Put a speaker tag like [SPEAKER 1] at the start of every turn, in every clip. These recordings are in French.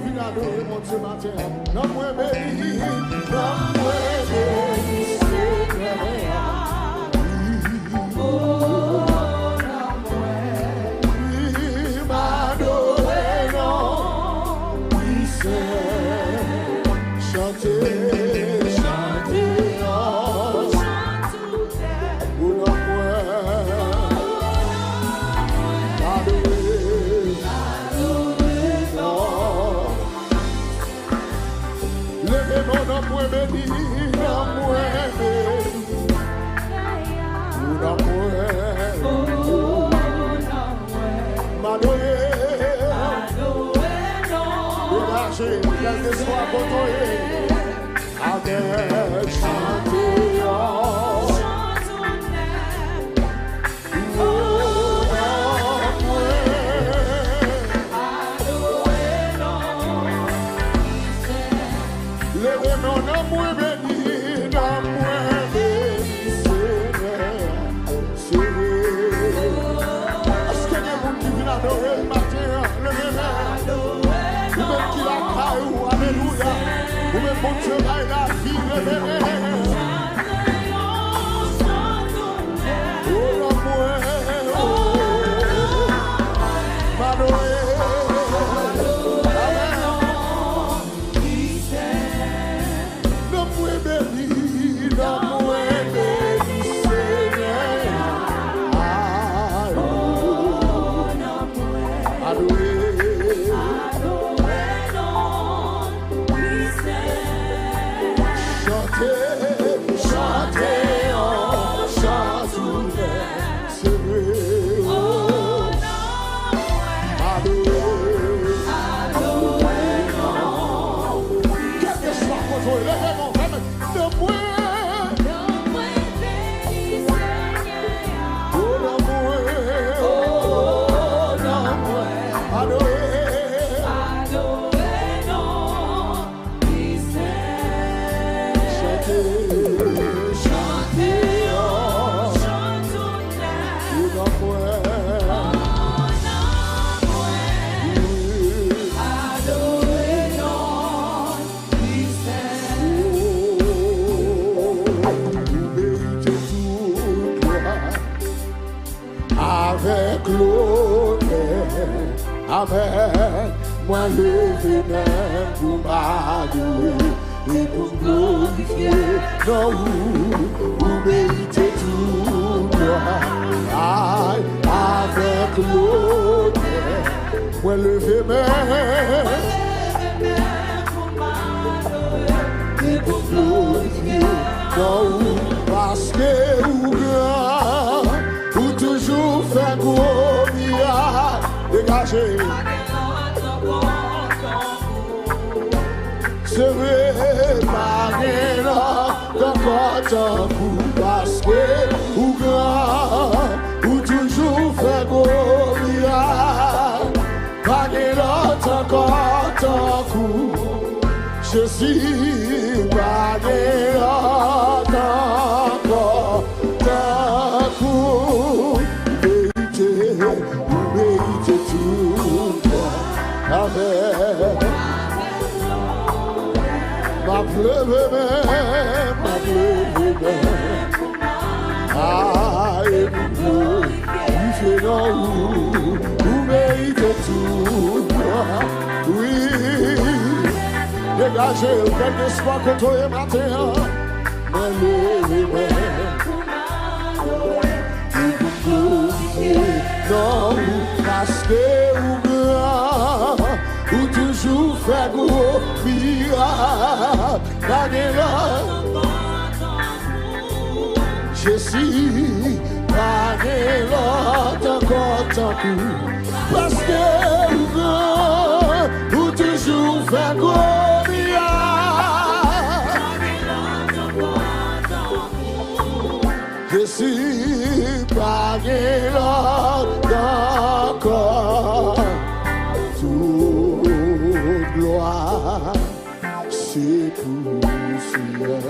[SPEAKER 1] vient adorer mon Dieu matin. Non, moi béni, non, moi béni, Seigneur. Oh, non, moi, oui, m'adorer, non, oui, c'est chanter. Quel que soit votre avec chanter, levez mon amour béni, l'amour béni, Seigneur. Est-ce qu'il y a des gens qui viennent adorer le matin, levez-moi. Vous-même qui la caille, alléluia. Vous-même mon Dieu, la vie, levez-moi. Oh, l'amour, m'adorer. Amen. Moi levé même pour m'adorer et pour glorifier. Non, vous méritez tout gloire. Avec l'autre, moi levé même pour m'adorer et pour glorifier. Non, parce que vous grand, vous toujours fait gros miracle. Dégagez. Je vais parler dans ton coup parce que ou grand ou toujours fait gros miracle. Parler dans ton coup. Je suis parler dans ton coup. Vérité tout avec ma pleuve même ah et vous faites vous méritez tout oui dégagez quel espoir contre le matin non, parce que vous grand, vous toujours fait gros miracle. Je suis pas l'autre encore parce que vous grand, vous toujours fait gros miracle. Je suis pas l'autre encore. Toute gloire, c'est pour Seigneur.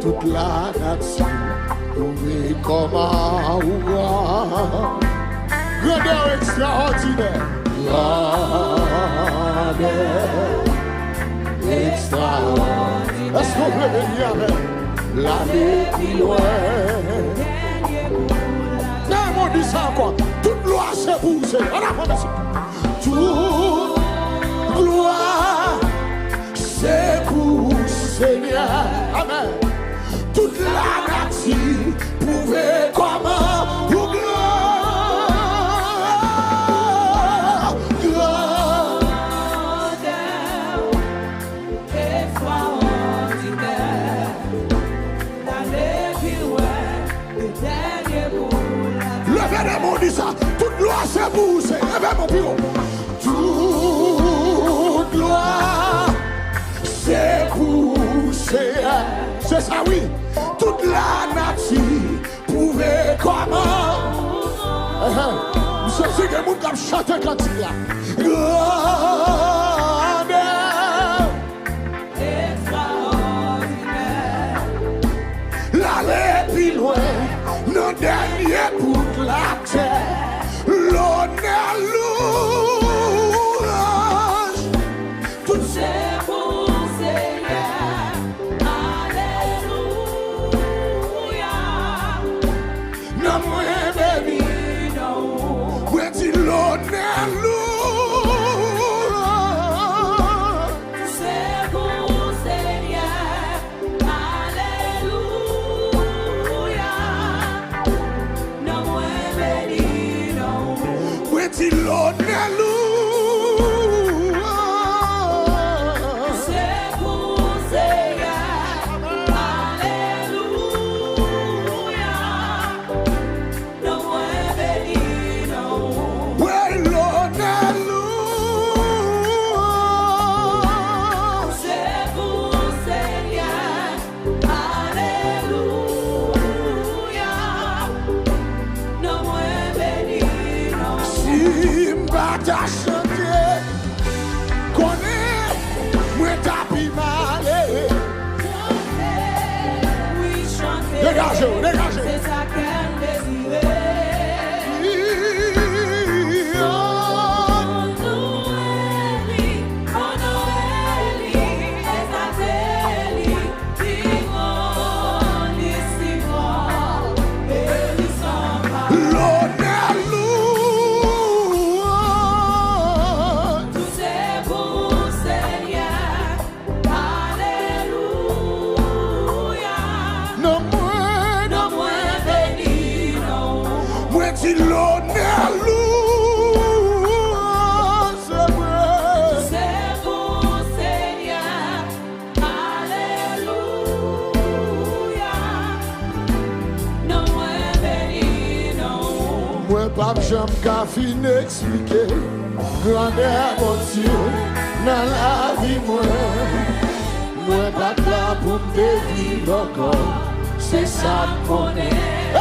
[SPEAKER 1] Toute la nation, oui, comment ou grand. Grandeur extraordinaire. grandeur extraordinaire. Est-ce qu'on peut venir avec l'aller plus loin? Non, on dit ça encore. Toute gloire c'est pour vous. On a commencé. Toute gloire c'est pour Seigneur. Amen. Toute la nature pouvait comment pour gloire.
[SPEAKER 2] Grandeur extraordinaire. L'aller plus loin, le dernier bout.
[SPEAKER 1] Levez les mots, dit ça. Toute gloire c'est pour vous. Levez mon bureau. Toute gloire c'est pour Seigneur. C'est ça, oui. Toute la nature pouvait comment. Vous savez que vous avez chanté quand il y a. Grandeur
[SPEAKER 2] Extraordinaire.
[SPEAKER 1] l'aller plus loin. Nos derniers pour la terre. L'honneur, louange. Tout
[SPEAKER 2] C'est pour Seigneur. Alléluia.
[SPEAKER 1] non moins béni. Où est-il l'honneur, louange.
[SPEAKER 2] C'est pour Seigneur. Alléluia. Non moins béni, non.
[SPEAKER 1] Où est-il l'honneur, louange.
[SPEAKER 2] C'est pour Seigneur. Alléluia. Non moins béni, non.
[SPEAKER 1] Où est l'honneur, louange.
[SPEAKER 2] C'est pour Seigneur. Alléluia. Non moins béni, non.
[SPEAKER 1] Si m'bata chanter, connais, moi tapi malé.
[SPEAKER 2] Oui, chanter.
[SPEAKER 1] Dégagez, dégagez.
[SPEAKER 2] C'est ça qu'elle désirait.
[SPEAKER 1] L'honneur, louange.
[SPEAKER 2] Tout c'est pour Seigneur. Alléluia.
[SPEAKER 1] Non moins,
[SPEAKER 2] Non moins béni, non.
[SPEAKER 1] où est-il l'honneur, louange. C'est vrai.
[SPEAKER 2] C'est pour Seigneur. Alléluia. Non moins béni, non.
[SPEAKER 1] Moi pas j'aime qu'à fin expliquer grandeur mon Dieu dans la vie moi pas là pour me vivre encore c'est ça qu'on est.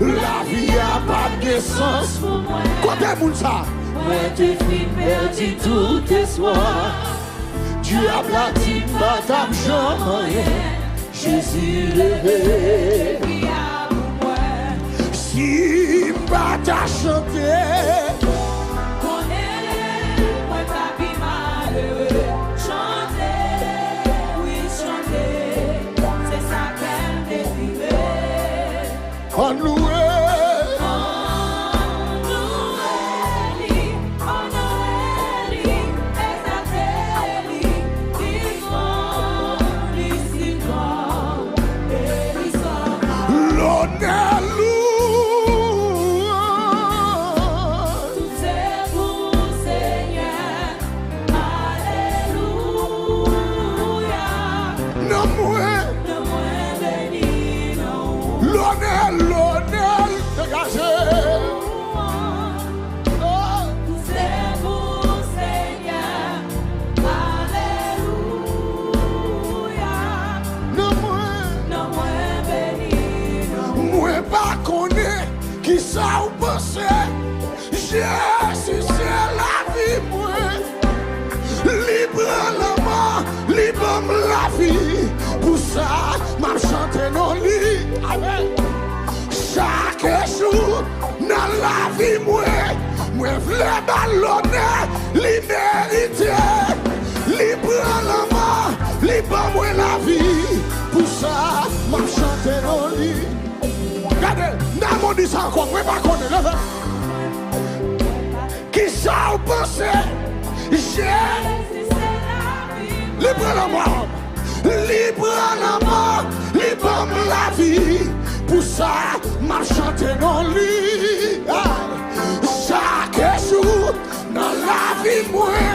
[SPEAKER 1] La vie a pas de sens
[SPEAKER 2] Pour moi,
[SPEAKER 1] côté moun ça
[SPEAKER 2] moi te fin perdu tout espoir.
[SPEAKER 1] Dieu a blati pas t'am jamais Jésus levé
[SPEAKER 2] Qui a pour moi.
[SPEAKER 1] si pas t'a chanté.
[SPEAKER 2] Connais, moi pas plus malheureux. Chanter, oui chanter, c'est ça qu'elle désirait.
[SPEAKER 1] On loué
[SPEAKER 2] Honoreli, exalteli, vivons, licitons, élissons.
[SPEAKER 1] l'honneur, louange.
[SPEAKER 2] Tout c'est pour Seigneur. Alléluia.
[SPEAKER 1] Non moins,
[SPEAKER 2] Non moins béni, non.
[SPEAKER 1] l'honneur, dégagez. Oh,
[SPEAKER 2] Tout c'est pour Seigneur. Alléluia.
[SPEAKER 1] non moins,
[SPEAKER 2] Non moins béni, non.
[SPEAKER 1] moi pas connais qui ça ou pensez. Jésus c'est la vie moi. Libre la mort, libre la vie. Pour ça, m'a chanté non lit. Amen. Chaque jour dans la vie moi, Moi vle ballonner, li mérité. Li prend la main, li ban moi la vie. Pour ça, m'a chanté dans li. Regardez, n'a pas dit ça encore, moi pas connaître. Qui ça vous pensez? Li prend la main, li prend la main, li ban la vie. Pour ça, m'a chanté dans li. Chaque jour, dans la vie, moi.